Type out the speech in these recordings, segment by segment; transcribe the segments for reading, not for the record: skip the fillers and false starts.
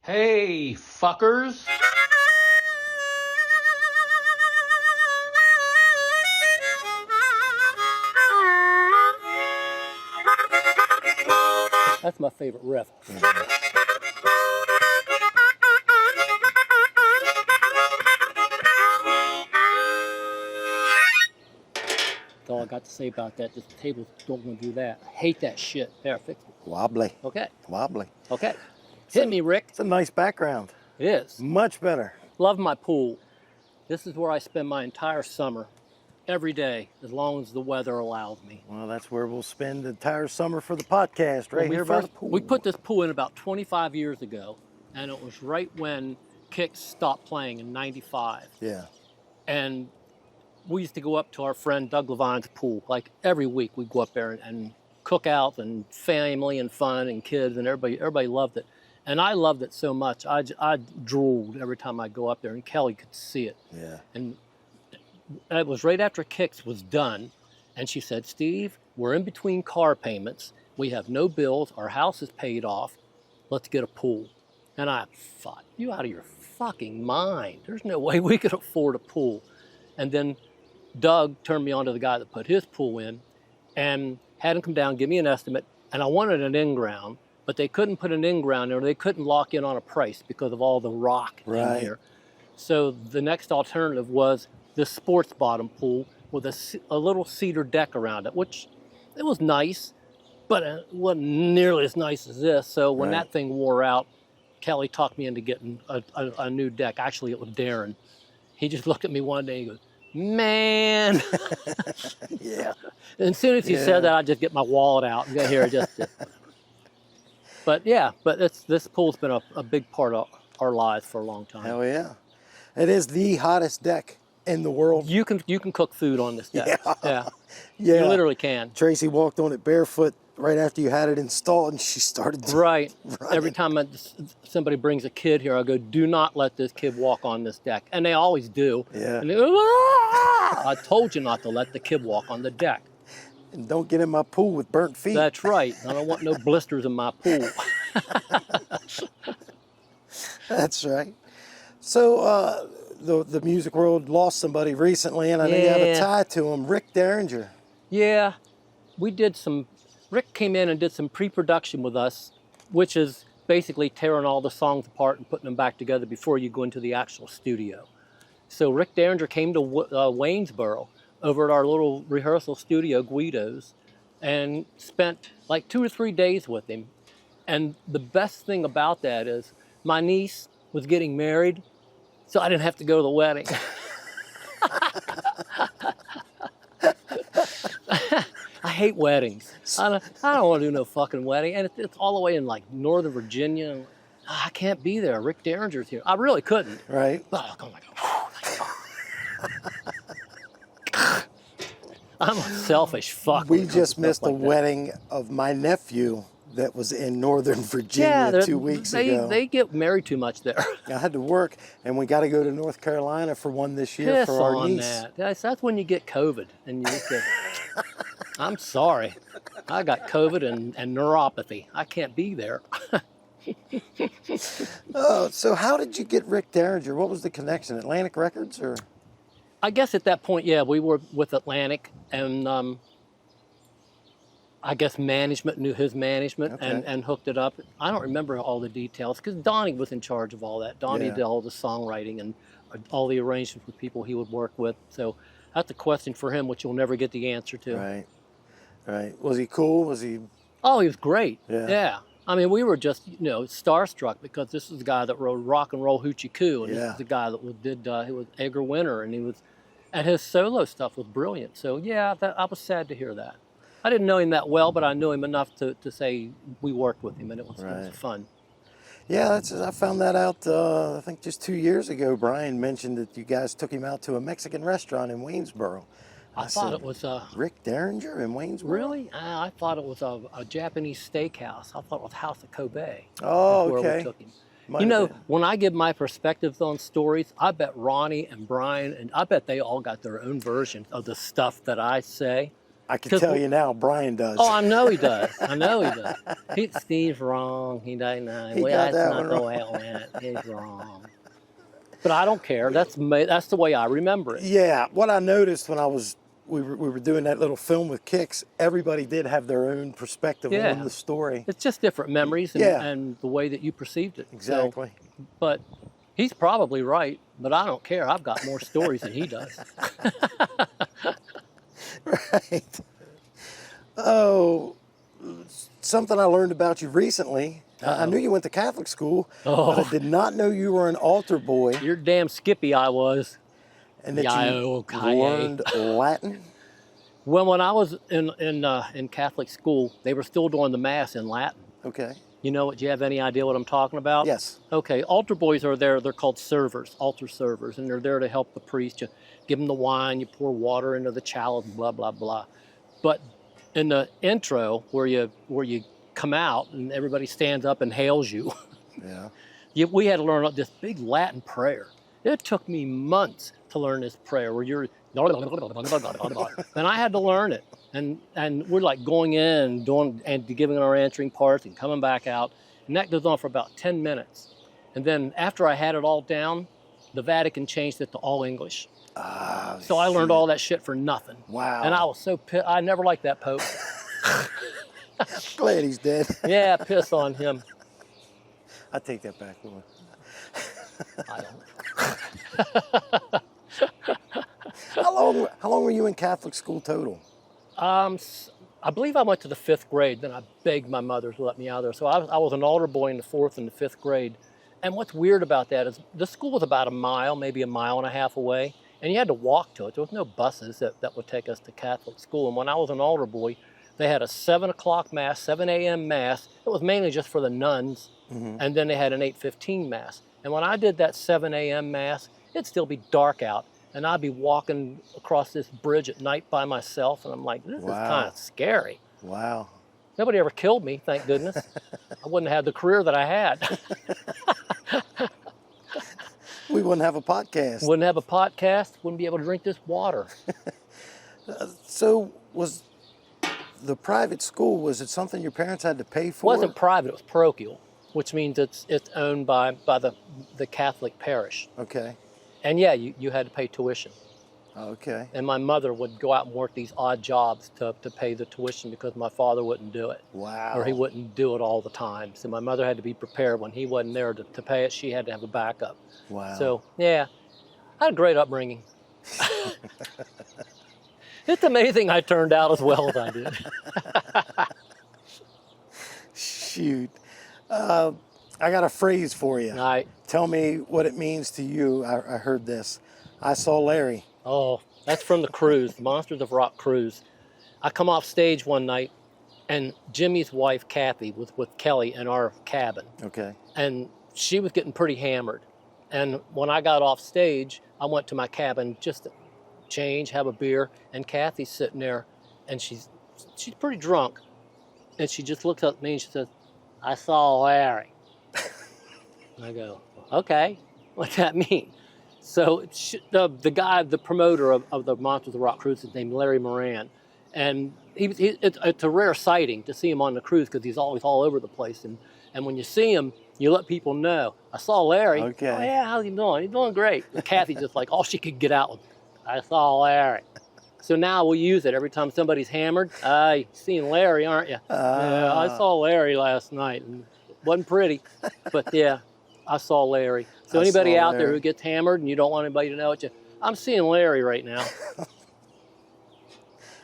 Hey, fuckers. That's my favorite riff. That's all I got to say about that. Just the tables don't want to do that. I hate that shit. There, fix it. Wobbly. Okay. Wobbly. Okay. Hit me, Rick. It's a nice background. It is. Much better. Love my pool. This is where I spend my entire summer. Every day, as long as the weather allows me. Well, that's where we'll spend the entire summer for the podcast, right here by the pool. We put this pool in about 25 years ago, and it was right when Kicks stopped playing in 95. Yeah. And we used to go up to our friend Doug Levine's pool. Like every week we'd go up there and cook out and family and fun and kids, and everybody loved it. And I loved it so much, I drooled every time I go up there, and Kelly could see it. Yeah. And it was right after Kicks was done, and she said, Steve, we're in between car payments. We have no bills. Our house is paid off. Let's get a pool. And I thought, you out of your fucking mind. There's no way we could afford a pool. And then Doug turned me on to the guy that put his pool in and had him come down, give me an estimate. And I wanted an in-ground, but they couldn't put an in-ground there. They couldn't lock in on a price because of all the rock in here. So the next alternative was this sports bottom pool with a little cedar deck around it, which it was nice, but it wasn't nearly as nice as this. So when that thing wore out, Kelly talked me into getting a new deck. Actually, it was Darren. He just looked at me one day and he goes, man. Yeah. And as soon as he said that, I just get my wallet out and go here. But yeah, this pool's been a big part of our lives for a long time. Hell yeah. It is the hottest deck in the world. You can cook food on this deck. Yeah. You literally can. Tracy walked on it barefoot right after you had it installed, and she started to Right. Every time somebody brings a kid here, I go, do not let this kid walk on this deck. And they always do. Yeah. And they go, ah! I told you not to let the kid walk on the deck. And don't get in my pool with burnt feet. That's right. I don't want no blisters in my pool. That's right. So the music world lost somebody recently, and I know you have a tie to him, Rick Derringer. Yeah, Rick came in and did some pre-production with us, which is basically tearing all the songs apart and putting them back together before you go into the actual studio. So Rick Derringer came to Waynesboro over at our little rehearsal studio, Guido's, and spent like 2 or 3 days with him. And the best thing about that is my niece was getting married, so I didn't have to go to the wedding. I hate weddings. I don't want to do no fucking wedding. And it's all the way in like Northern Virginia. I can't be there. Rick Derringer's here. I really couldn't. Right. Oh my God. I'm a selfish fuck. We just missed the wedding of my nephew that was in Northern Virginia 2 weeks ago. They get married too much there. I had to work, and we got to go to North Carolina for one this year for our niece. That's when you get COVID, and you get I'm sorry. I got COVID and neuropathy. I can't be there. Oh, so how did you get Rick Derringer? What was the connection? Atlantic Records, or? I guess at that point, we were with Atlantic, and I guess management knew his management and hooked it up. I don't remember all the details because Donnie was in charge of all that. Donnie did all the songwriting and all the arrangements with people he would work with. So that's a question for him, which you'll never get the answer to. Right. Right. Was he cool? Was he? Oh, he was great. Yeah. I mean, we were just, starstruck because this is the guy that wrote Rock and Roll Hoochie Coo, and this is the guy that he was Edgar Winter, and his solo stuff was brilliant. So I was sad to hear that. I didn't know him that well, but I knew him enough to say we worked with him, and it was fun. Yeah, I found that out, I think just 2 years ago. Brian mentioned that you guys took him out to a Mexican restaurant in Waynesboro. I thought it was Rick Derringer in Waynesboro? Really? I thought it was a Japanese steakhouse. I thought it was House of Kobe. Oh, That's where we took him. When I give my perspectives on stories, I bet Ronnie and Brian, and I bet they all got their own version of the stuff that I say. I can tell you now, Brian does. Oh, I know he does. I know he does. Steve's wrong. He doesn't know. He got that one wrong. He's wrong. But I don't care. That's the way I remember it. Yeah. What I noticed when we were doing that little film with Kicks, everybody did have their own perspective on the story. It's just different memories and the way that you perceived it. Exactly. So, but he's probably right, but I don't care. I've got more stories than he does. Right. Oh, something I learned about you recently. I knew you went to Catholic school, but I did not know you were an altar boy. You're damn skippy I was. And that you learned Latin? Well, when I was in Catholic school, they were still doing the Mass in Latin. Okay. You know, do you have any idea what I'm talking about? Yes. Okay, altar boys are there. They're called servers, altar servers, and they're there to help the priest. You give them the wine, you pour water into the chalice, blah, blah, blah. But in the intro, where you come out and everybody stands up and hails you, we had to learn this big Latin prayer. It took me months to learn this prayer where you're, and I had to learn it. And we're like going in, doing and giving our answering parts and coming back out. And that goes on for about 10 minutes. And then after I had it all down, the Vatican changed it to all English. So I learned all that shit for nothing. Wow. And I was so pissed. I never liked that Pope. Glad he's dead. Yeah, piss on him. I take that back, Lord. I don't. How long were you in Catholic school total? I believe I went to the 5th grade. Then I begged my mother to let me out of there. So I was an altar boy in the 4th and the 5th grade. And what's weird about that is the school was about a mile, maybe a mile and a half away. And you had to walk to it. There was no buses that would take us to Catholic school. And when I was an altar boy, they had a 7 o'clock Mass, 7 a.m. Mass. It was mainly just for the nuns. Mm-hmm. And then they had an 8:15 Mass. And when I did that 7 a.m. Mass, it'd still be dark out. And I'd be walking across this bridge at night by myself. And I'm like, this is kind of scary. Wow. Nobody ever killed me, thank goodness. I wouldn't have had the career that I had. We wouldn't have a podcast. Wouldn't have a podcast, wouldn't be able to drink this water. So was the private school, was it something your parents had to pay for? It wasn't private, it was parochial, which means it's owned by the Catholic parish. Okay. And yeah, you had to pay tuition. Okay. And my mother would go out and work these odd jobs to pay the tuition because my father wouldn't do it. Wow. Or he wouldn't do it all the time. So my mother had to be prepared when he wasn't there to pay it. She had to have a backup. Wow. So, yeah, I had a great upbringing. It's amazing I turned out as well as I did. Shoot. I got a phrase for you. All right. Tell me what it means to you. I heard this. I saw Larry. Oh, that's from the cruise, the Monsters of Rock cruise. I come off stage one night, and Jimmy's wife, Kathy, was with Kelly in our cabin. Okay. And she was getting pretty hammered. And when I got off stage, I went to my cabin just to change, have a beer, and Kathy's sitting there, and she's pretty drunk. And she just looks at me and she says, I saw Larry. And I go, okay, what's that mean? So the guy, the promoter of the Monsters of Rock cruise is named Larry Moran. And it's a rare sighting to see him on the cruise because he's always all over the place. And when you see him, you let people know, I saw Larry. Okay. Oh, yeah, how's he doing? He's doing great. And Kathy's just like, all she could get out was, I saw Larry. So now we use it every time somebody's hammered. You've seen Larry, aren't you? Yeah, I saw Larry last night. And it wasn't pretty, but yeah, I saw Larry. So anybody out there who gets hammered and you don't want anybody to know it, I'm seeing Larry right now.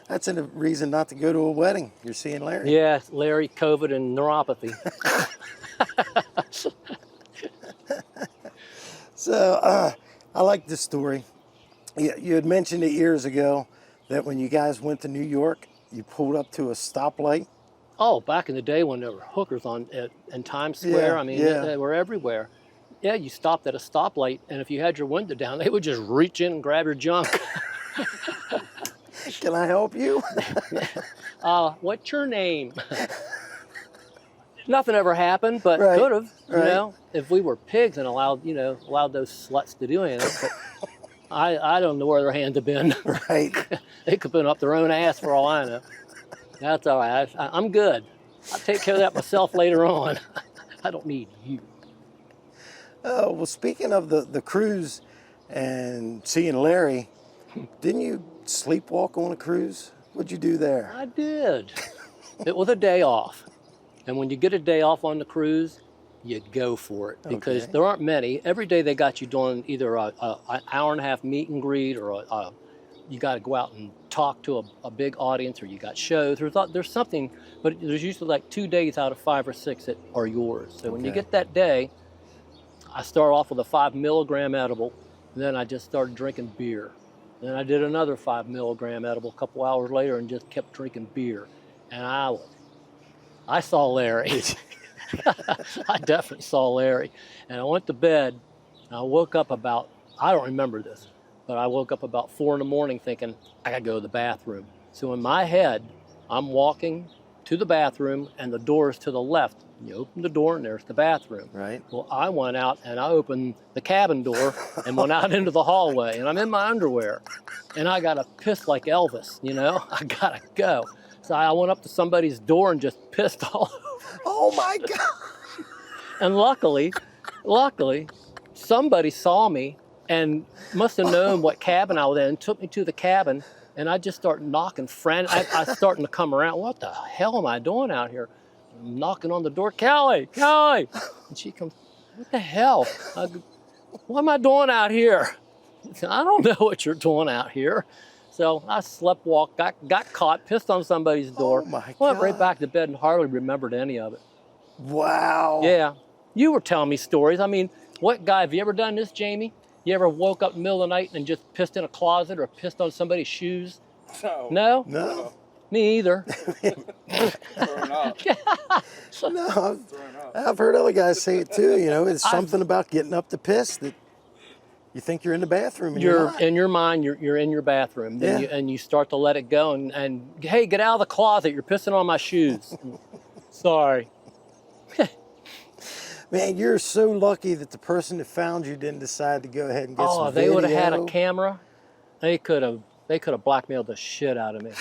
That's a reason not to go to a wedding. You're seeing Larry. Yeah, Larry, COVID, and neuropathy. So I like this story. You had mentioned it years ago that when you guys went to New York, you pulled up to a stoplight. Oh, back in the day when there were hookers in Times Square, they were everywhere. Yeah, you stopped at a stoplight, and if you had your window down, they would just reach in and grab your junk. Can I help you? What's your name? Nothing ever happened, but Right. could have. You Right. know, if we were pigs and allowed those sluts to do anything. I don't know where their hands have been. Right. They could have been up their own ass for all I know. That's all right. I'm good. I'll take care of that myself later on. I don't need you. Well, speaking of the cruise and seeing Larry, didn't you sleepwalk on a cruise? What'd you do there? I did. It was a day off. And when you get a day off on the cruise, you go for it because Okay. there aren't many. Every day they got you doing either an hour and a half meet and greet or you got to go out and talk to a big audience or you got shows. There's something, but there's usually like 2 days out of 5 or 6 that are yours. So when you Okay. get that day, I start off with a 5 milligram edible, and then I just started drinking beer. Then I did another 5 milligram edible a couple hours later and just kept drinking beer. And I saw Larry. I definitely saw Larry. And I went to bed, and I woke up I don't remember this, but I woke up about 4 in the morning thinking, I gotta go to the bathroom. So in my head, I'm walking to the bathroom, and the door is to the left. You open the door, and there's the bathroom. Right. Well, I went out, and I opened the cabin door and went out into the hallway, and I'm in my underwear. And I gotta piss like Elvis, I gotta go. So I went up to somebody's door and just pissed all over. Oh my God. And luckily, somebody saw me and must have known what cabin I was in, took me to the cabin, and I just started knocking frantic. I starting to come around. What the hell am I doing out here? I'm knocking on the door. Kelly. And she comes, what the hell? I go, what am I doing out here? I don't know what you're doing out here. So I sleptwalked, got caught, pissed on somebody's door, Oh my went right God. back to bed and hardly remembered any of it. Wow. Yeah. You were telling me stories. I mean, what guy, have you ever done this, Jamie? You ever woke up in the middle of the night and just pissed in a closet or pissed on somebody's shoes? No? No. Me either. Throwing up. No. I've heard other guys say it too. It's something about getting up to piss that you think you're in the bathroom and you're not. In your mind, you're in your bathroom. Then Yeah. you start to let it go and hey, get out of the closet. You're pissing on my shoes. Sorry. Man, you're so lucky that the person that found you didn't decide to go ahead and get some Oh, if they would have had a video. camera, they could have blackmailed the shit out of me.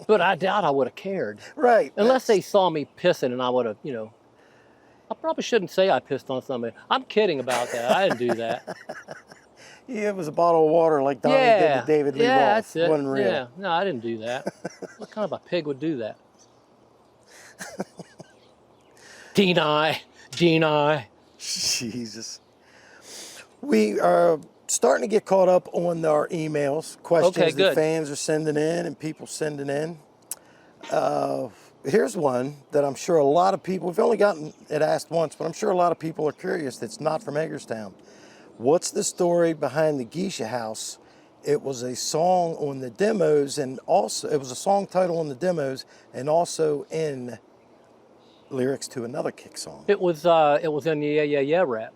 But I doubt I would have cared. Right. Unless they saw me pissing and I would have, I probably shouldn't say I pissed on somebody. I'm kidding about that. I didn't do that. Yeah, it was a bottle of water like Donnie did to David Lee Roth. That's it. Wasn't real. Yeah, no, I didn't do that. What kind of a pig would do that? Deny. Jesus. We are starting to get caught up on our emails, questions Okay, that good. fans are sending in and people sending in. Here's one that I'm sure a lot of people, we've only gotten it asked once, but I'm sure a lot of people are curious that's not from Hagerstown. What's the story behind the Geisha House? It was a song on the demos and also, it was a song title on the demos and also in lyrics to another Kick song. It was in the Yeah rap.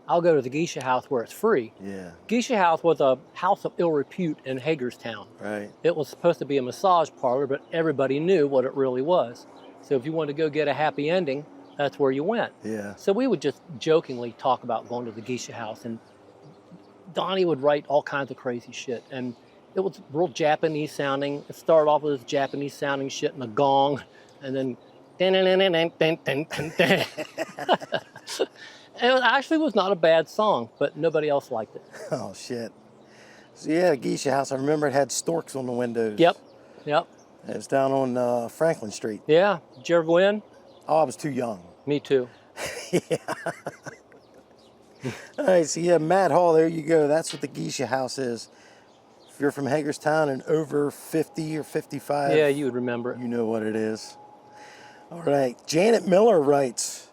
I'll go to the Geisha House where it's free. Yeah, Geisha House was a house of ill repute in Hagerstown. right. It was supposed to be a massage parlor, but everybody knew what it really was. So if you wanted to go get a happy ending, that's where you went. Yeah. So we would just jokingly talk about going to the Geisha House, and Donnie would write all kinds of crazy shit. And it was real Japanese sounding. It started off with this Japanese sounding shit and a gong, and then it actually was not a bad song, but nobody else liked it. Oh, shit. So, yeah, Geisha House, I remember it had storks on the windows. Yep. It was down on Franklin Street. Yeah. Did you ever go in? Oh, I was too young. Me too. All right, so yeah, Matt Hall, there you go. That's what the Geisha House is. If you're from Hagerstown and over 50 or 55, Yeah, you would remember it. you know what it is. All right, Janet Miller writes,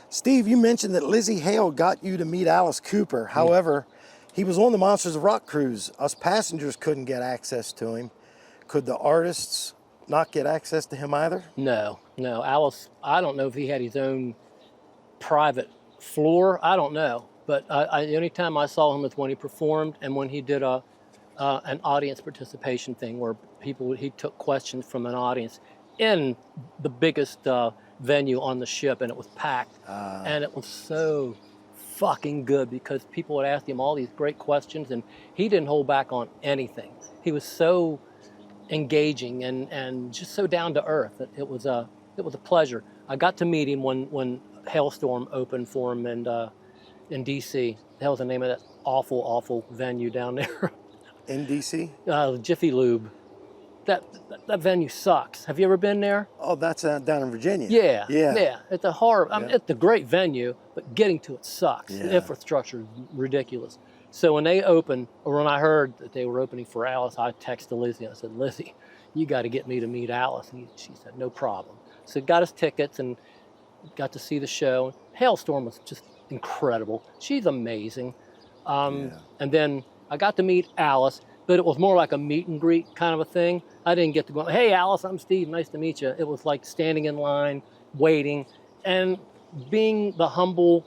Steve, you mentioned that Lzzy Hale got you to meet Alice Cooper. However, he was on the Monsters of Rock cruise. Us passengers couldn't get access to him. Could the artists not get access to him either? No. Alice, I don't know if he had his own private floor. I don't know. But the only time I saw him was when he performed and when he did an audience participation thing where he took questions from an audience in the biggest venue on the ship, and it was packed. And it was so fucking good because people would ask him all these great questions and he didn't hold back on anything. He was so engaging and just so down to earth. It was a pleasure. I got to meet him when Hailstorm opened for him in DC. The hell's the name of that awful venue down there? In DC? Jiffy Lube. That venue sucks. Have you ever been there? Oh, that's down in Virginia. Yeah. It's a horror. I mean, Yeah. it's a great venue, but getting to it sucks. Yeah. The infrastructure is ridiculous. So when they opened, or when I heard that they were opening for Alice, I texted Lzzy. I said, Lzzy, you got to get me to meet Alice. And she said, no problem. So got us tickets and got to see the show. Hailstorm was just incredible. She's amazing. And then I got to meet Alice, but it was more like a meet and greet kind of a thing. I didn't get to go, hey, Alice, I'm Steve, nice to meet you. It was like standing in line, waiting, and being the humble,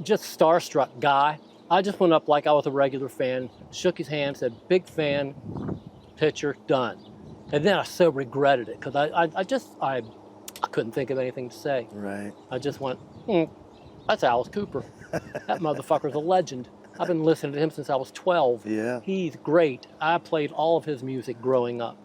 just starstruck guy. I just went up like I was a regular fan, shook his hand, said, big fan, picture, done. And then I so regretted it because I couldn't think of anything to say. Right. I just went, that's Alice Cooper. That motherfucker's a legend. I've been listening to him since I was 12. Yeah. He's great. I played all of his music growing up.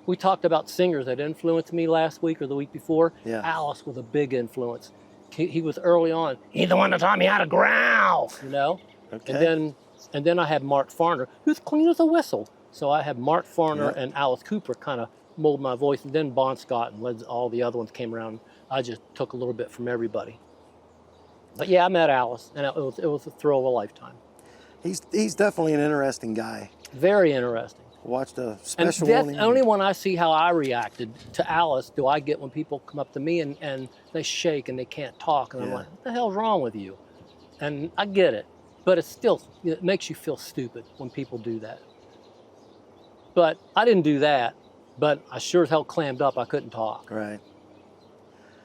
We talked about singers that influenced me last week or the week before. Yeah. Alice was a big influence. He was early on. He's the one that taught me how to growl, you know? Okay. And then I had Mark Farner, who's clean as a whistle. So I had Mark Farner and Alice Cooper kind of mold my voice. And then Bon Scott and Lzzy, all the other ones came around. I just took a little bit from everybody. But yeah, I met Alice, and it was a thrill of a lifetime. He's definitely an interesting guy. Very interesting. Watched a And special that's on him. only when I see how I reacted to Alice do I get when people come up to me and they shake and they can't talk. And I'm Yeah. like, what the hell's wrong with you? And I get it. But it makes you feel stupid when people do that. But I didn't do that. But I sure as hell clammed up. I couldn't talk. Right.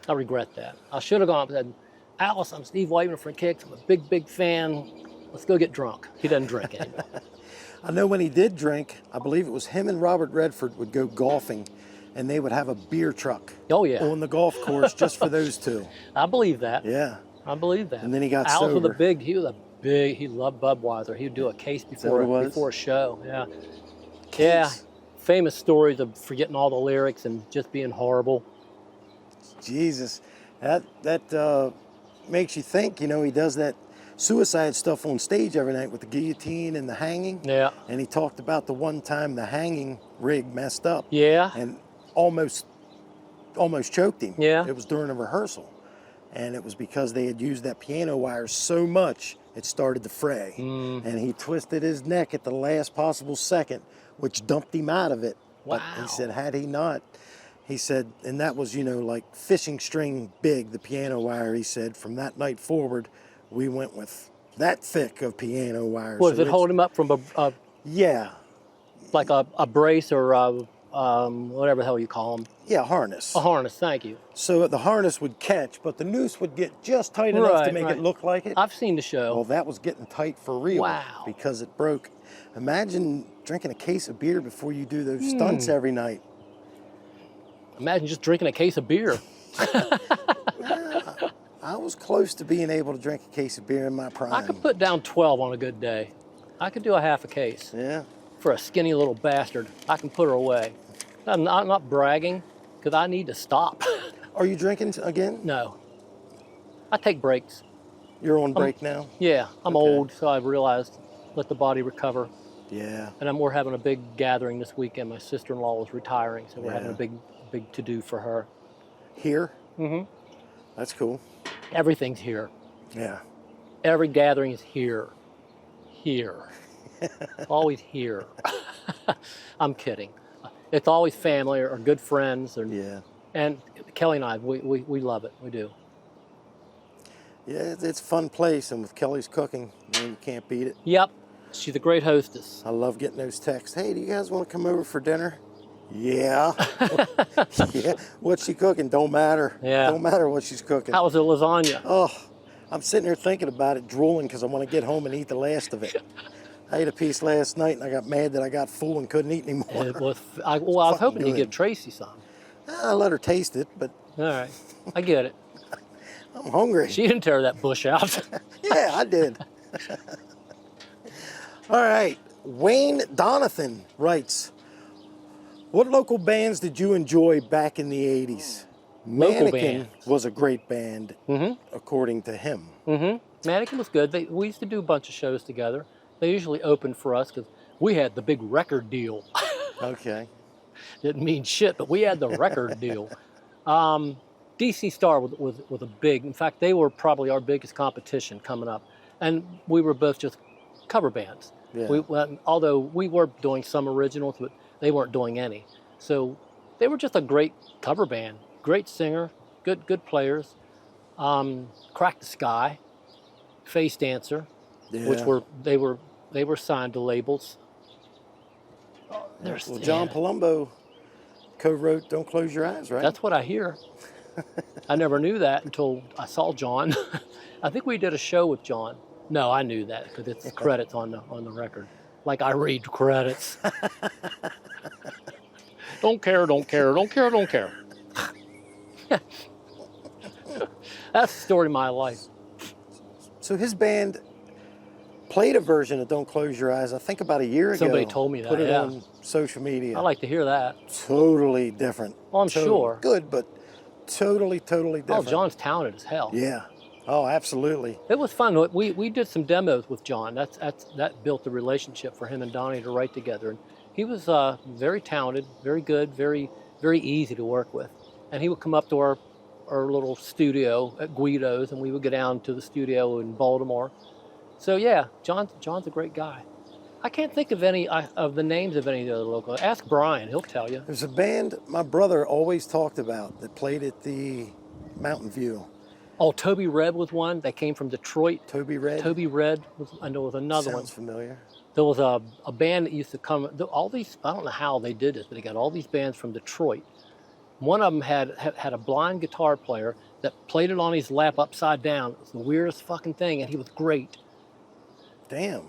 I regret that. I should have gone up and said, Alice, I'm Steve Whiteman from Kicks. I'm a big fan. Let's go get drunk. He doesn't drink anymore. I know when he did drink, I believe it was him and Robert Redford would go golfing, and they would have a beer truck Oh, yeah. on the golf course just for those two. I believe that. Yeah. I believe that. And then he got Alice sober. he loved Budweiser. He would do a case that what it was? before a show. Yeah. Case. Yeah. Famous stories of forgetting all the lyrics and just being horrible. Jesus. That makes you think, you know, he does that suicide stuff on stage every night with the guillotine and the hanging. Yeah. And he talked about the one time the hanging rig messed up. Yeah. And almost choked him. Yeah. It was during a rehearsal. And it was because they had used that piano wire so much, it started to fray. And he twisted his neck at the last possible second, which dumped him out of it. But Wow. he said, had he not, he said, and that was, you know, like fishing string big, the piano wire, he said, from that night forward, we went with that thick of piano wire. Was So it hold him up from Yeah. like a brace or whatever the hell you call them? Yeah, harness. A harness, thank you. So the harness would catch, but the noose would get just tight enough to Right, make right. it look like it. I've seen the show. Well, that was getting tight for real. Wow. Because it broke. Imagine drinking a case of beer before you do those stunts every night. Imagine just drinking a case of beer. I was close to being able to drink a case of beer in my prime. I could put down 12 on a good day. I could do a half a case. Yeah. For a skinny little bastard, I can put her away. I'm not bragging, because I need to stop. Are you drinking again? No. I take breaks. You're on break now? Yeah, I'm Okay. old, so I've realized let the body recover. Yeah. And we're having a big gathering this weekend. My sister-in-law was retiring, so we're having a Yeah. big to-do for her. Here? Mm-hmm. That's cool. Everything's here. Yeah. Every gathering is here. Here. Always here. I'm kidding. It's always family or good friends. Yeah. And Kelly and I, we love it. We do. Yeah, it's a fun place, and with Kelly's cooking, man, you can't beat it. Yep. She's a great hostess. I love getting those texts. Hey, do you guys want to come over for dinner? Yeah. Yeah. What's she cooking? Don't matter. Yeah. Don't matter what she's cooking. How was the lasagna? Oh, I'm sitting here thinking about it, drooling, because I want to get home and eat the last of it. I ate a piece last night, and I got mad that I got full and couldn't eat anymore. It was, I was hoping you'd good. give Tracy some. I let her taste it, but All right. I get it. I'm hungry. She didn't tear that bush out. Yeah, I did. All right. Wayne Donathan writes, what local bands did you enjoy back in the 80s? Local Mannequin bands. was a great band, according to him. Mannequin was good. We used to do a bunch of shows together. They usually opened for us because we had the big record deal. Okay. Didn't mean shit, but we had the record deal. DC Star was a big, in fact, they were probably our biggest competition coming up. And we were both just cover bands. Yeah. Although we were doing some originals, but they weren't doing any. So they were just a great cover band. Great singer, good players. Crack the Sky, Face Dancer, which they were signed to labels. Well, John Palumbo co-wrote "Don't Close Your Eyes," right? That's what I hear. I never knew that until I saw John. I think we did a show with John. No, I knew that because it's credits on the record. Like I read credits. Don't care. That's the story of my life. So his band played a version of "Don't Close Your Eyes," I think about a year ago. Somebody told me that, Put it yeah. on social media. I like to hear that. Totally different. Well, I'm sure. Good, but totally different. Oh, John's talented as hell. Yeah. Oh, absolutely. It was fun. We did some demos with John. That built the relationship for him and Donnie to write together. And he was very talented, very good, very easy to work with. And he would come up to our little studio at Guido's, and we would go down to the studio in Baltimore. So yeah, John's a great guy. I can't think of any of the names of any of the other local. Ask Brian; he'll tell you. There's a band my brother always talked about that played at the Mountain View. Oh, Toby Red was one. They came from Detroit. Toby Red? Toby Red was, and there was another one. Sounds familiar. There was a band that used to come. All these, I don't know how they did this, but they got all these bands from Detroit. One of them had a blind guitar player that played it on his lap upside down. It was the weirdest fucking thing, and he was great. Damn.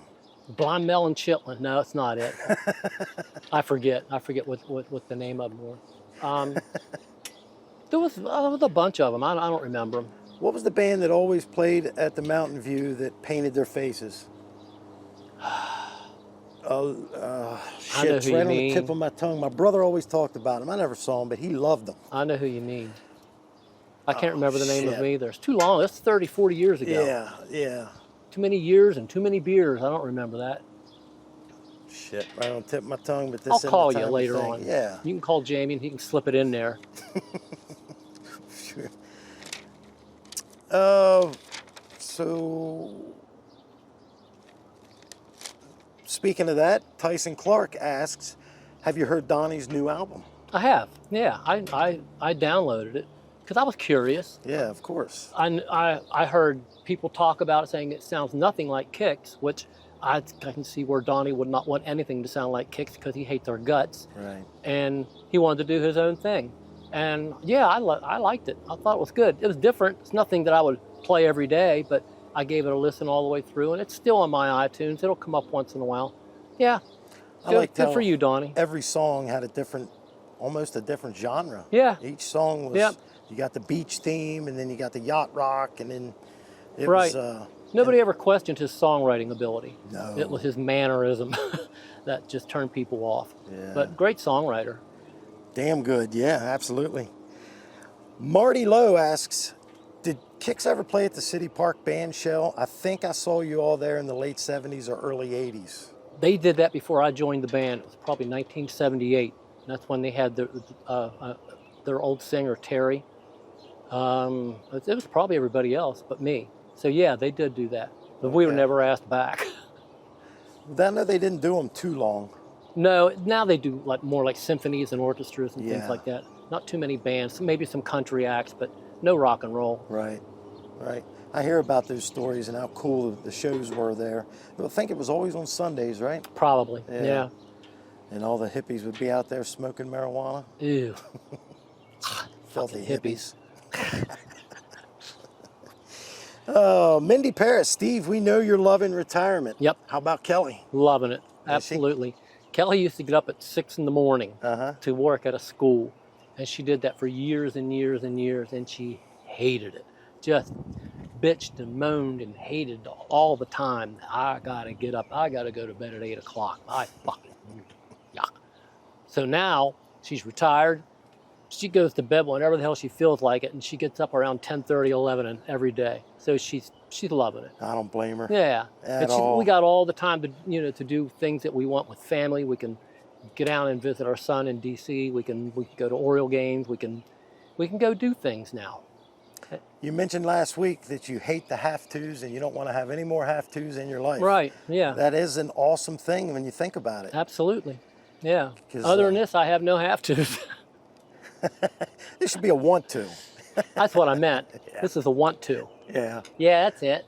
Blind Melon Chitlin. No, it's not it. I forget what the name of them were. There was a bunch of them. I don't remember them. What was the band that always played at the Mountain View that painted their faces? Shit, it's right on the tip of my tongue. My brother always talked about them. I never saw them, but he loved them. I know who you mean. I can't remember the name of them either. It's too long. That's 30, 40 years ago. Yeah. Too many years and too many beers. I don't remember that. Shit, right on the tip of my tongue. But this I'll call you later on. Yeah. You can call Jamie and he can slip it in there. Sure. So, speaking of that, Tyson Clark asks, have you heard Donnie's new album? I have. Yeah, I downloaded it because I was curious. Yeah, of course. I heard people talk about it saying it sounds nothing like Kix, which I can see where Donnie would not want anything to sound like Kix because he hates our guts. Right. And he wanted to do his own thing. And yeah, I liked it. I thought it was good. It was different. It's nothing that I would play every day, but I gave it a listen all the way through, and it's still on my iTunes. It'll come up once in a while. Yeah. Good for you, Donnie. Every song had almost a different genre. Yeah. Each song was, you got the beach theme, and then you got the yacht rock, and then it was... Nobody ever questioned his songwriting ability. No. It was his mannerism that just turned people off. Yeah. But great songwriter. Damn good, yeah, absolutely. Marty Lowe asks, did Kix ever play at the City Park Band Shell? I think I saw you all there in the late 70s or early 80s. They did that before I joined the band. It was probably 1978. And that's when they had their old singer, Terry. It was probably everybody else but me. So yeah, they did do that. But we were never asked back. I know they didn't do them too long. No, now they do more like symphonies and orchestras and things like that. Not too many bands, maybe some country acts, but no rock and roll. Right. I hear about those stories and how cool the shows were there. I think it was always on Sundays, right? Probably, yeah. And all the hippies would be out there smoking marijuana. Ew. Filthy hippies. Mindy Paris, Steve, we know you're loving retirement. Yep. How about Kelly? Loving it, absolutely. Kelly used to get up at 6 in the morning to work at a school, and she did that for years and years and years, and she hated it. just bitched and moaned and hated all the time. I gotta get up. I gotta go to bed at 8 o'clock. I fucking yuck. So now she's retired. She goes to bed whenever the hell she feels like it, and she gets up around 10:30, 11 every day. So she's loving it. I don't blame her. Yeah, At all. we got all the time to to do things that we want with family. We can get down and visit our son in D.C. We can go to Oriole games. We can go do things now. You mentioned last week that you hate the have-tos and you don't want to have any more have-tos in your life. Right. Yeah. That is an awesome thing when you think about it. Absolutely. Yeah. 'Cause, Other than this, I have no have-tos. This should be a want-to. That's what I meant. Yeah. This is a want-to. Yeah. Yeah, that's it.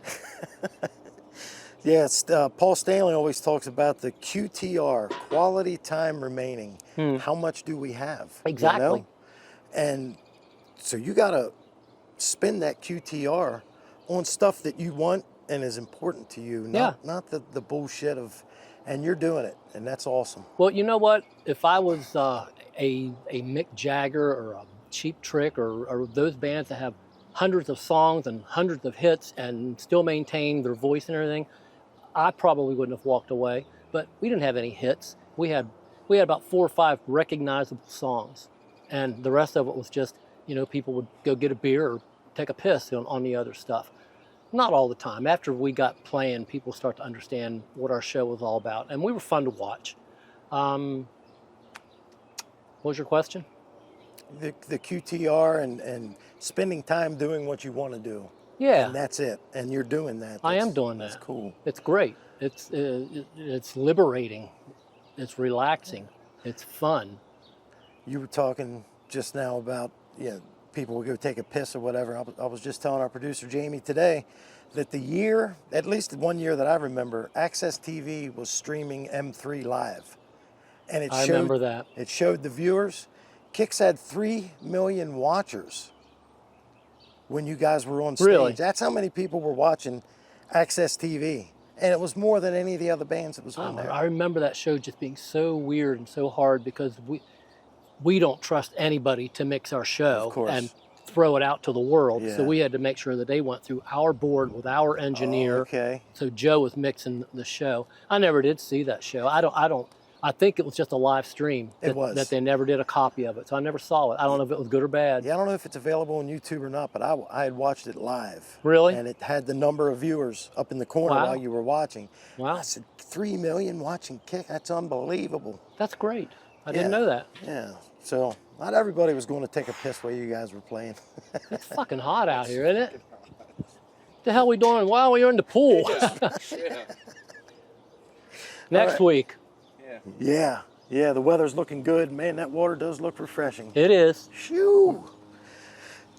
Yeah, it's, Paul Stanley always talks about the QTR, quality time remaining. How much do we have? Exactly. You know? And so you got to spend that QTR on stuff that you want and is important to you, not the bullshit of, and you're doing it, and that's awesome. Well, you know what? If I was a Mick Jagger or a Cheap Trick or those bands that have hundreds of songs and hundreds of hits and still maintain their voice and everything, I probably wouldn't have walked away. But we didn't have any hits. We had about 4 or 5 recognizable songs, and the rest of it was just, people would go get a beer or take a piss on the other stuff. Not all the time. After we got playing, people start to understand what our show was all about, and we were fun to watch. What was your question? The QTR and spending time doing what you want to do. Yeah. And that's it. And you're doing that. I am doing that. That's cool. It's great. It's liberating. It's relaxing. It's fun. You were talking just now about, people will go take a piss or whatever. I was just telling our producer, Jamie, today that at least 1 year that I remember, Access TV was streaming M3 live. And I remember that. It showed the viewers. Kix had 3 million watchers when you guys were on stage. Really? That's how many people were watching Access TV. And it was more than any of the other bands that was on there. I remember that show just being so weird and so hard because we don't trust anybody to mix our show and throw it out to the world. Yeah. So we had to make sure that they went through our board with our engineer. Oh, okay. So Joe was mixing the show. I never did see that show. I think it was just a live stream. That they never did a copy of it. So I never saw it. I don't know if it was good or bad. Yeah, I don't know if it's available on YouTube or not, but I had watched it live. Really? And it had the number of viewers up in the corner while you were watching. Wow. I said, 3 million watching Kick? That's unbelievable. That's great. I didn't know that. Yeah. So not everybody was going to take a piss while you guys were playing. It's fucking hot out here, isn't it? The hell we doing while we're in the pool? Yeah. Next week. Yeah. Yeah, the weather's looking good. Man, that water does look refreshing. It is. Shoo.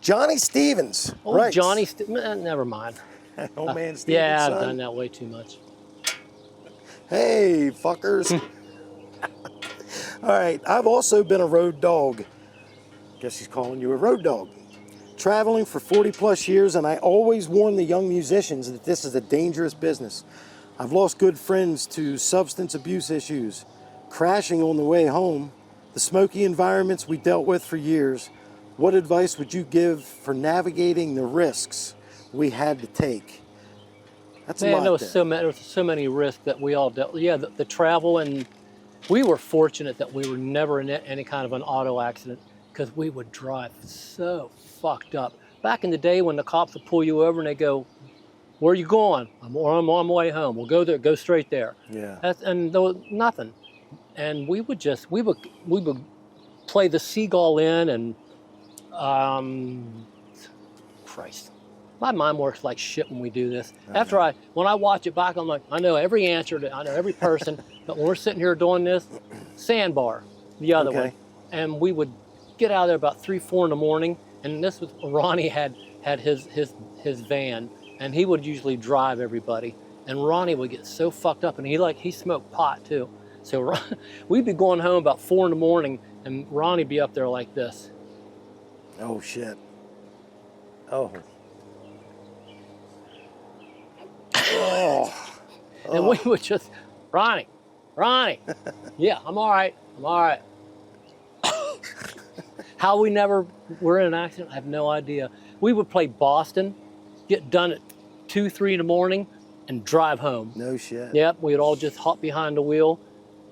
Johnny Stevens. Oh, right. Johnny never mind. Old man Stevens. Yeah, I've son. done that way too much. Hey, fuckers. All right, I've also been a road dog. Guess he's calling you a road dog. Traveling for 40 plus years, and I always warn the young musicians that this is a dangerous business. I've lost good friends to substance abuse issues, crashing on the way home, the smoky environments we dealt with for years. What advice would you give for navigating the risks we had to take? That's a lot. There was so many risks that we all dealt with. Yeah, the travel, and we were fortunate that we were never in any kind of an auto accident because we would drive so fucked up. Back in the day when the cops would pull you over and they go, "Where are you going?" I'm on my way home. We'll go there, go straight there. Yeah. And there was nothing. And we would play the Seagull in and, Christ. My mind works like shit when we do this. When I watch it back, I'm like, I know every answer, I know every person, but when we're sitting here doing this, Sandbar, the other one. And we would get out of there about 3, 4 in the morning, and this was, Ronnie had his van, and he would usually drive everybody. And Ronnie would get so fucked up, and he smoked pot too. So we'd be going home about 4 in the morning, and Ronnie'd be up there like this. Oh, shit. Oh. Oh. And we would just, Ronnie, yeah, I'm all right. How we never were in an accident, I have no idea. We would play Boston, get done at 2, 3 in the morning, and drive home. No shit. Yep, we'd all just hop behind the wheel,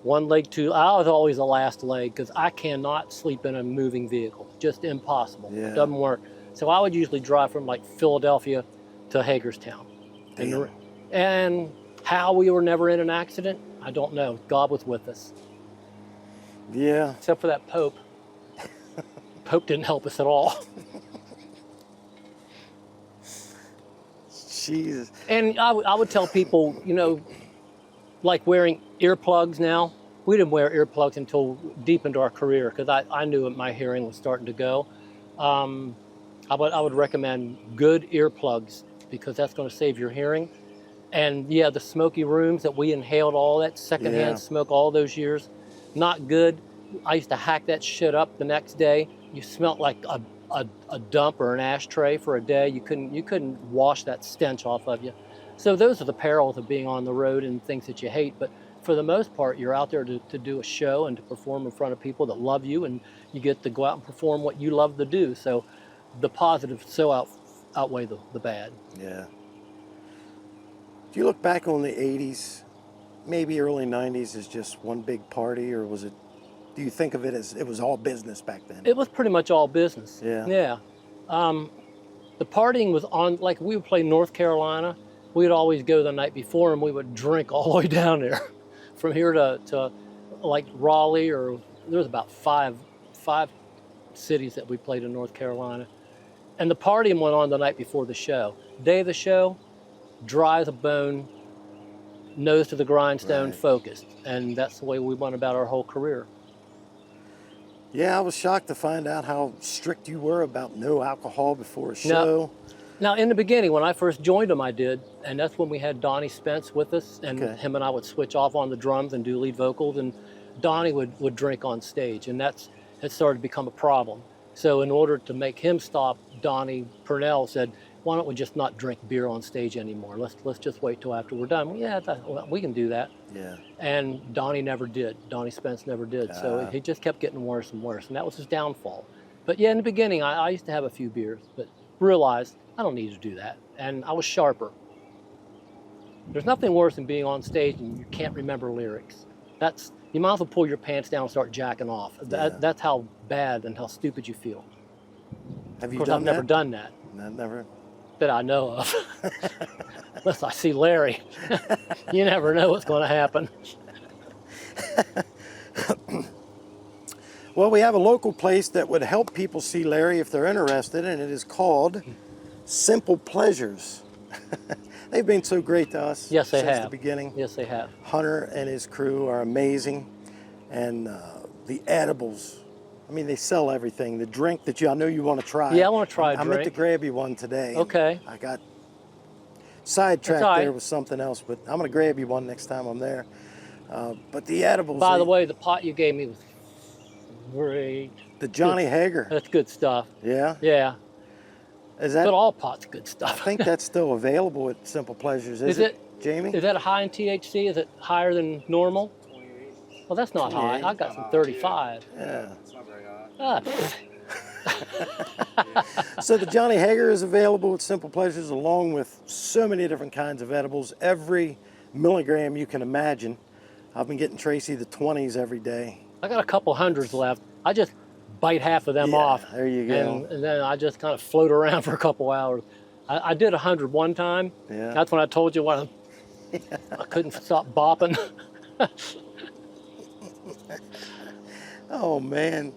one leg, two. I was always the last leg because I cannot sleep in a moving vehicle. Just impossible. Yeah. It doesn't work. So I would usually drive from like Philadelphia to Hagerstown. Damn. And how we were never in an accident, I don't know. God was with us. Yeah. Except for that Pope. Pope didn't help us at all. Jesus. And I would tell people, you know, like wearing earplugs now. We didn't wear earplugs until deep into our career because I knew my hearing was starting to go. I would recommend good earplugs because that's going to save your hearing. And yeah, the smoky rooms that we inhaled, all that secondhand smoke all those years, not good. I used to hack that shit up the next day. You smelled like a dump or an ashtray for a day. You couldn't wash that stench off of you. So those are the perils of being on the road and things that you hate. But for the most part, you're out there to do a show and to perform in front of people that love you, and you get to go out and perform what you love to do. So the positives outweigh the bad. Yeah. Do you look back on the 80s, maybe early 90s, as just one big party, or was it, do you think of it as it was all business back then? It was pretty much all business. Yeah. Yeah. The partying was on, like we would play North Carolina. We'd always go the night before and we would drink all the way down there. From here to like Raleigh, or there was about five cities that we played in North Carolina. And the partying went on the night before the show. Day of the show, dry as a bone, nose to the grindstone, Right. focused. And that's the way we went about our whole career. Yeah, I was shocked to find out how strict you were about no alcohol before a show. Now, in the beginning, when I first joined them, I did, and that's when we had Donnie Spence with us, and Okay. him and I would switch off on the drums and do lead vocals, and Donnie would drink on stage, and it started to become a problem. So in order to make him stop, Donnie Purnell said, why don't we just not drink beer on stage anymore? Let's just wait till after we're done. Well, yeah, we can do that. Yeah. And Donnie never did. Donnie Spence never did. So Ah. he just kept getting worse and worse, and that was his downfall. But yeah, in the beginning, I used to have a few beers, but realized I don't need to do that. And I was sharper. There's nothing worse than being on stage and you can't remember lyrics. You might as well pull your pants down and start jacking off. Yeah. That's how bad and how stupid you feel. Have Of you course, done I've never that? done that, No, never. that I know of. Unless I see Larry. You never know what's going to happen. Well, we have a local place that would help people see Larry if they're interested, and it is called Simple Pleasures. They've been so great to us Yes, they since have. the beginning. Yes, they have. Hunter and his crew are amazing, and the edibles. I mean, they sell everything. The drink that I know you want to try. Yeah, I wanna try a I meant to drink. grab you one today. and Okay. I got sidetracked That's all right. there with something else, but I'm going to grab you one next time I'm there. But the edibles. By the they- way, the pot you gave me was great. the Johnny Hager. That's good stuff. Yeah. Yeah. Is that? But all pot's good I stuff. think that's still available at Simple Pleasures. Is Is Jamie? Is that high in THC? Is it higher than normal? 28. Well, that's not high. 28. I got some 35. Yeah. It's not very hot. Ah. So the Johnny Hager is available at Simple Pleasures, along with so many different kinds of edibles, every milligram you can imagine. I've been getting Tracy the 20s every day. I got a couple hundreds left. I just bite half of them Yeah, off. there you go. And then I just kind of float around for a couple hours. I did 100 one time. Yeah. That's when I told you I couldn't stop bopping. Oh man.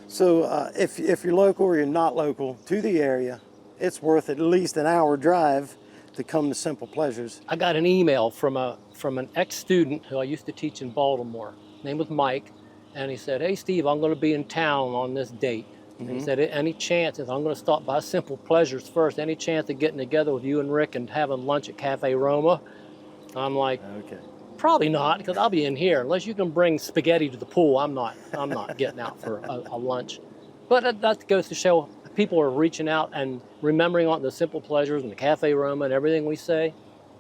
So if you're local or you're not local to the area, it's worth at least an hour drive to come to Simple Pleasures. I got an email from an ex-student who I used to teach in Baltimore. His name was Mike, and he said, "Hey Steve, I'm going to be in town on this date." And he said, "Any chances? I'm going to stop by Simple Pleasures first. Any chance of getting together with you and Rick and having lunch at Cafe Roma?" I'm like, Okay. "Probably not, because I'll be in here. Unless you can bring spaghetti to the pool, I'm not getting out for a lunch." But that goes to show people are reaching out and remembering all the Simple Pleasures and the Cafe Roma and everything we say.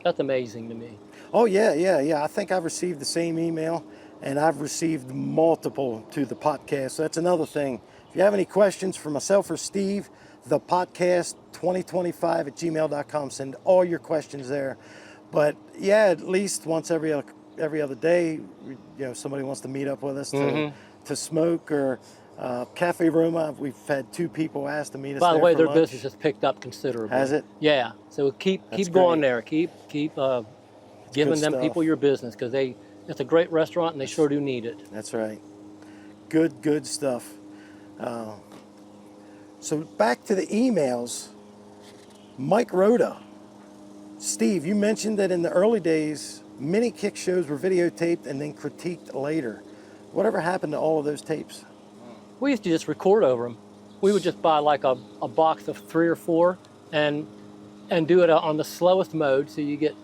That's amazing to me. Oh yeah. I think I've received the same email, and I've received multiple to the podcast. So that's another thing. If you have any questions for myself or Steve, the podcast 2025@gmail.com. Send all your questions there. But yeah, at least once every other day, somebody wants to meet up with us to smoke or Cafe Roma. We've had 2 people ask to meet us. By the there way, for their lunch. business has picked up considerably. Has it? Yeah. So keep That's going great. there. Keep giving good them stuff. people your business because it's a great restaurant and they sure do need it. That's right. Good stuff. So back to the emails. Mike Rhoda. Steve, you mentioned that in the early days, many kick shows were videotaped and then critiqued later. Whatever happened to all of those tapes? We used to just record over them. We would just buy like a box of 3 or 4 and do it on the slowest mode, so you get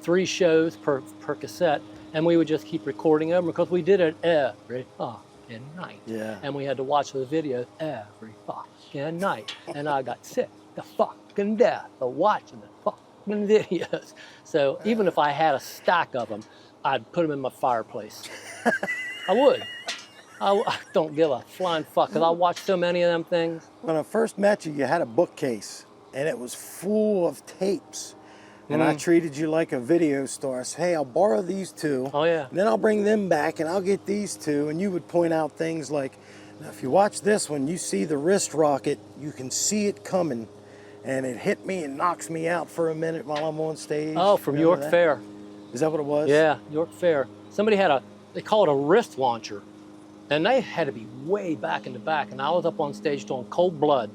3 shows per cassette, and we would just keep recording them because we did it every fucking night. Yeah. And we had to watch the videos every fucking night, and I got sick to fucking death of watching the fucking videos. So even if I had a stack of them, I'd put them in my fireplace. I would. I don't give a flying fuck because I watched so many of them things. When I first met you, you had a bookcase and it was full of tapes. And I treated you like a video star. I said, hey, I'll borrow these 2. Oh, yeah. And then I'll bring them back and I'll get these 2. And you would point out things like, now if you watch this one, you see the wrist rocket, you can see it coming. And it hit me and knocks me out for a minute while I'm on stage. Oh, from Remember York that? Fair. Is that what it was? Yeah, York Fair. Somebody they call it a wrist launcher. And they had to be way back in the back. And I was up on stage doing Cold Blood.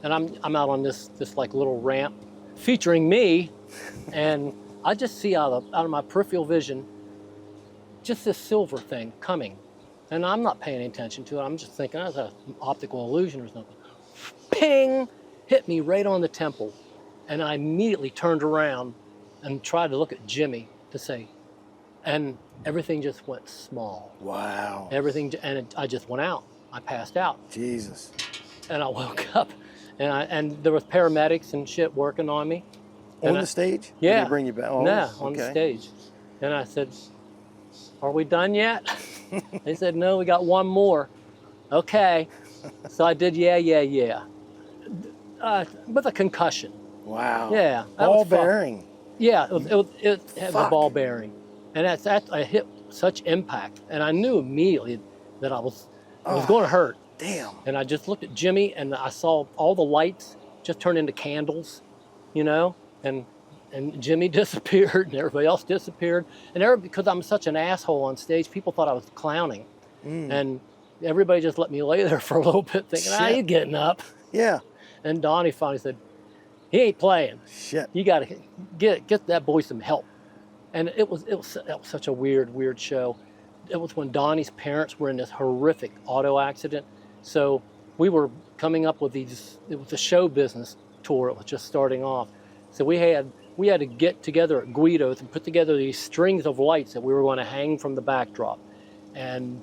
And I'm out on this like little ramp featuring me. And I just see out of my peripheral vision, just this silver thing coming. And I'm not paying any attention to it. I'm just thinking that's an optical illusion or something. Ping! Hit me right on the temple. And I immediately turned around and tried to look at Jimmy to say, and everything just went small. Wow. I just went out. I passed out. Jesus. And I woke up, and there was paramedics and shit working on me. On the stage? Yeah. Did they bring you back? Oh, Yeah, on the stage. And I said, are we done yet? They said, no, we got one more. Okay. So I did, yeah. With a concussion. Wow. Yeah. Ball bearing. Yeah, it had a Fuck. ball bearing. And I hit such impact. And I knew immediately that I was going to hurt. Damn. And I just looked at Jimmy and I saw all the lights just turn into candles, and Jimmy disappeared and everybody else disappeared. And because I'm such an asshole on stage, people thought I was clowning. And everybody just let me lay there for a little bit thinking, he's getting up. Yeah. And Donnie finally said, he ain't playing. Shit. You got to get that boy some help. And it was such a weird show. It was when Donnie's parents were in this horrific auto accident. So we were coming up with it was a show business tour. It was just starting off. So we had to get together at Guido's and put together these strings of lights that we were going to hang from the backdrop. And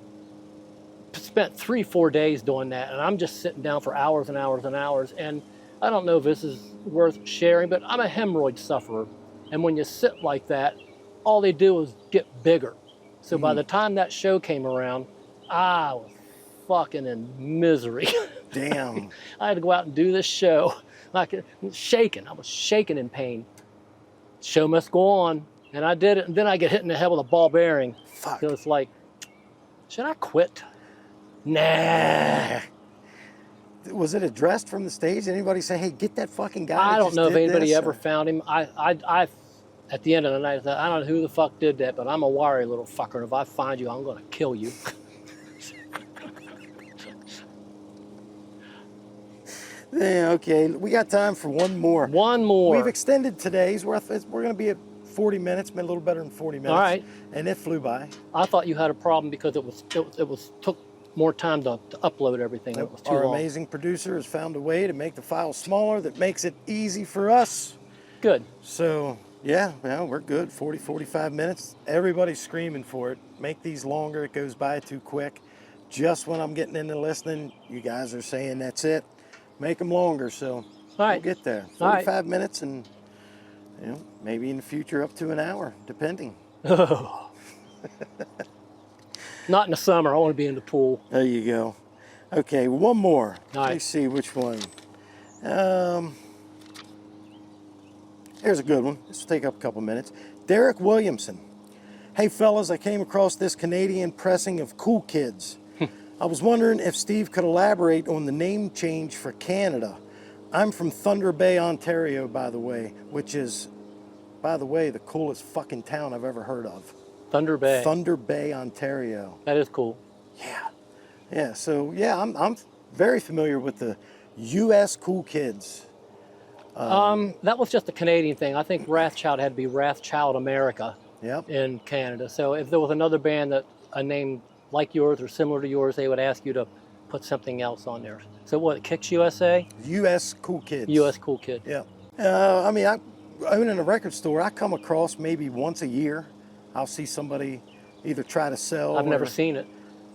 spent 3-4 days doing that. And I'm just sitting down for hours and hours and hours. And I don't know if this is worth sharing, but I'm a hemorrhoid sufferer. And when you sit like that, all they do is get bigger. So by the time that show came around, I was fucking in misery. Damn. I had to go out and do this show. I was shaking in pain. Show must go on. And I did it, and then I get hit in the head with a ball bearing. Fuck. So it's like, should I quit? Nah. Was it addressed from the stage? Did anybody say, hey, get that fucking guy? I don't know if anybody ever Or... found him. I at the end of the night, I thought, I don't know who the fuck did that, but I'm a wiry little fucker, and if I find you, I'm going to kill you. Yeah, okay. We got time for one more. One more. We've extended today's. We're going to be at 40 minutes, maybe a little better than 40 minutes. All right. And it flew by. I thought you had a problem because it took more time to upload everything. It was too Our long. amazing producer has found a way to make the file smaller that makes it easy for us. Good. So, yeah, well, we're good. 40, 45 minutes. Everybody's screaming for it. Make these longer. It goes by too quick. Just when I'm getting into listening, you guys are saying that's it. Make them longer, so All right. we'll get there. All right. 45 minutes and, maybe in the future up to an hour, depending. Oh. Not in the summer. I want to be in the pool. There you go. Okay, one more. All right. Let's see which one. Here's a good one. This will take up a couple minutes. Derek Williamson. Hey fellas, I came across this Canadian pressing of Cool Kids. I was wondering if Steve could elaborate on the name change for Canada. I'm from Thunder Bay, Ontario, by the way, which is, by the way, the coolest fucking town I've ever heard of. Thunder Bay. Thunder Bay, Ontario. That is cool. Yeah. Yeah, so yeah, I'm very familiar with the U.S. Cool Kids. That was just a Canadian thing. I think Wrathchild had to be Wrathchild America Yep. in Canada. So if there was another band that a name like yours or similar to yours, they would ask you to put something else on there. So what, Kicks USA? U.S. Cool Kids. U.S. Cool Kid. Yeah. I mean, I own in a record store. I come across maybe once a year. I'll see somebody either try to sell. I've never seen it.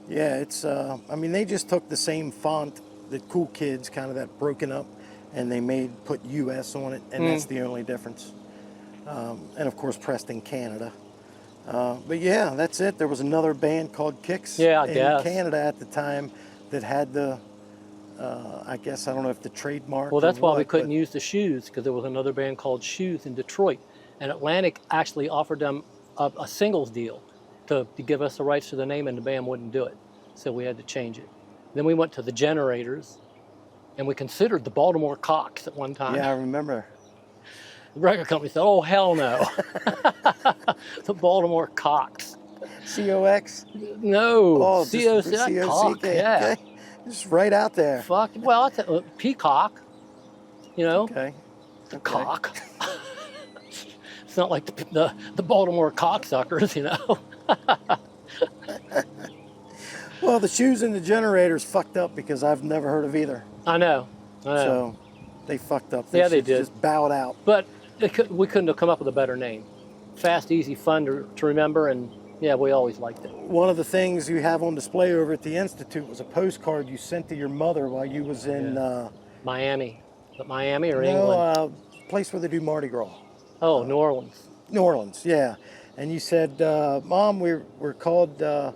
Yeah, it's. I mean, they just took the same font that Cool Kids, kind of that broken up, and they put U.S. on it, and that's the only difference. And of course, pressed in Canada. But yeah, that's it. There was another band called Kicks Yeah, I in guess. Canada at the time that had the. I guess I don't know if the trademark. Well, or that's why we what, couldn't but- use the Shoes, because there was another band called Shoes in Detroit. And Atlantic actually offered them a singles deal to give us the rights to the name, and the band wouldn't do it. So we had to change it. Then we went to the Generators, and we considered the Baltimore Cocks at one time. Yeah, I remember. The record company said, oh, hell no. The Baltimore Cocks. COX. No, Oh, C-O-C, cock, yeah. Okay. Just right out there. Fuck, well, that's a peacock, you know, Okay. cock. It's not like the Baltimore cocksuckers, you know. Well, the Shoes and the Generators fucked up because I've never heard of either. I know. So they fucked up. Yeah, they should did. Just bowed out. But we couldn't have come up with a better name. Fast, easy, fun to remember, and yeah, we always liked it. One of the things you have on display over at the Institute was a postcard you sent to your mother while you was in Miami. But Miami or England? Place where they do Mardi Gras. Oh, New Orleans. New Orleans, yeah. And you said, Mom, we're called the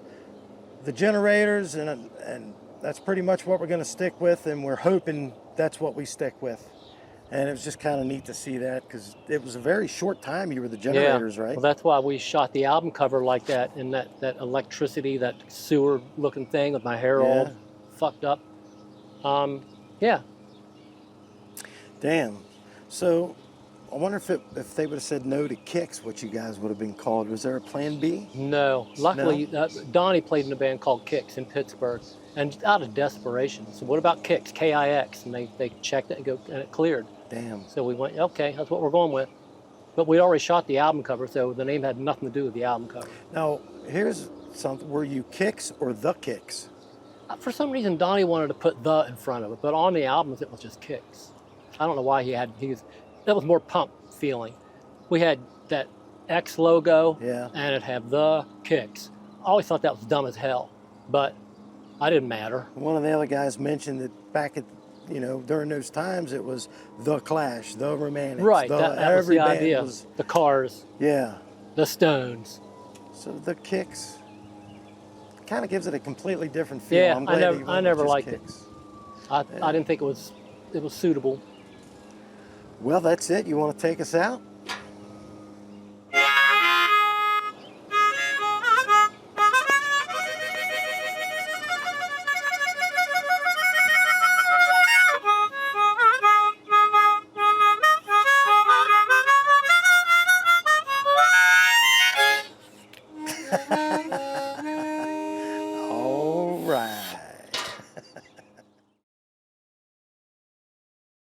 Generators, and that's pretty much what we're going to stick with, and we're hoping that's what we stick with. And it was just kind of neat to see that, because it was a very short time you were the Generators, right? Well, that's why we shot the album cover like that, in that electricity, that sewer-looking thing with my hair all fucked up. Yeah. Damn. So I wonder if they would have said no to Kicks, what you guys would have been called. Was there a plan B? No. Luckily, Donnie played in a band called Kicks in Pittsburgh, and out of desperation. So what about Kicks? K-I-X. And they checked it and it cleared. Damn. So we went, okay, that's what we're going with. But we'd already shot the album cover, so the name had nothing to do with the album cover. Now, here's something. Were you Kicks or the Kicks? For some reason, Donnie wanted to put the in front of it, but on the albums, it was just Kicks. I don't know why that was more pump feeling. We had that X logo, and it had the Kicks. I always thought that was dumb as hell, but I didn't matter. One of the other guys mentioned that back at, during those times, it was the Clash, the Romantics. Right, that was the idea. The Cars. Yeah. The Stones. So the Kicks kind of gives it a completely different feel. Yeah, I'm glad I never liked Kicks. it. I didn't think it was suitable. Well, that's it. You want to take us out?